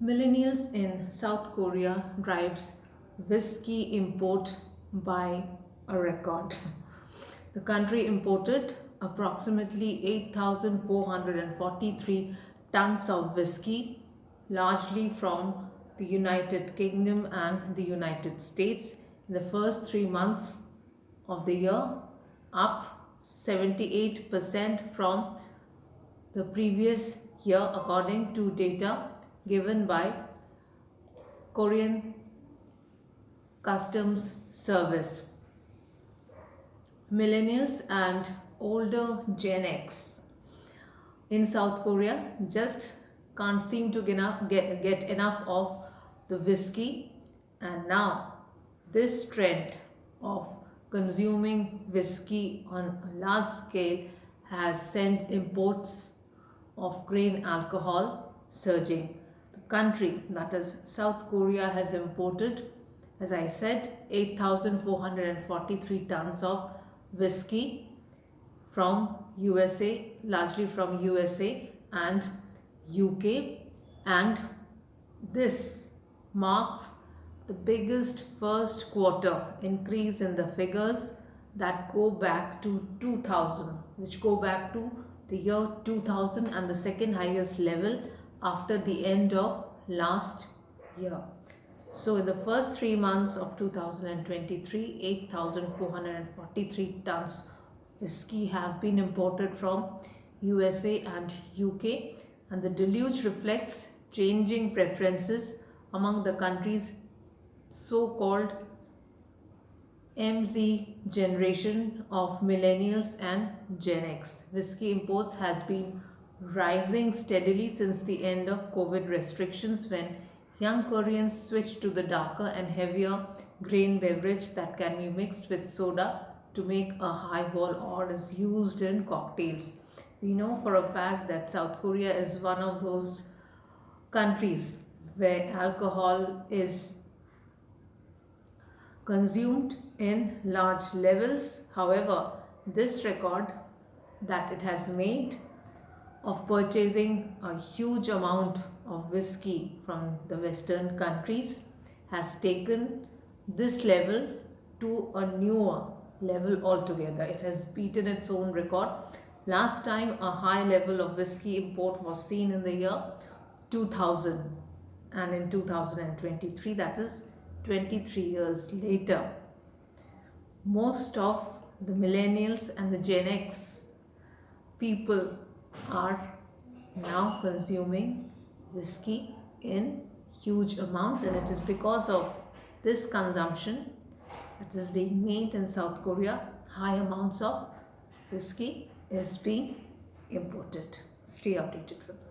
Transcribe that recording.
Millennials in South Korea drives whiskey import by a record. The country imported approximately 8,443 tons of whiskey, largely from the United Kingdom and the United States in the first 3 months of the year, up 78% from the previous year, according to data given by Korean Customs Service. Millennials and older Gen X in South Korea just can't seem to get enough of the whiskey, and now this trend of consuming whiskey on a large scale has sent imports of grain alcohol surging. The country, that is South Korea, has imported, as I said, 8,443 tons of whiskey from USA, largely from USA and UK, and this marks the biggest first quarter increase in the figures that go back to 2000, which go back to the year 2000, and the second highest level after the end of last year. So in the first 3 months of 2023, 8,443 tons whiskey have been imported from USA and UK, and the deluge reflects changing preferences among the country's so-called MZ generation of millennials and Gen X. Whiskey imports has been rising steadily since the end of COVID restrictions, when young Koreans switched to the darker and heavier grain beverage that can be mixed with soda to make a highball or is used in cocktails. We know for a fact that South Korea is one of those countries where alcohol is consumed in large levels. However, this record that it has made of purchasing a huge amount of whiskey from the Western countries has taken this level to a newer level altogether. It has beaten its own record. Last time a high level of whiskey import was seen in the year 2000, and in 2023, that is 23 years later, most of the millennials and the Gen X people are now consuming whiskey in huge amounts, and it is because of this consumption that is being made in South Korea. High amounts of whiskey is being imported. Stay updated with us.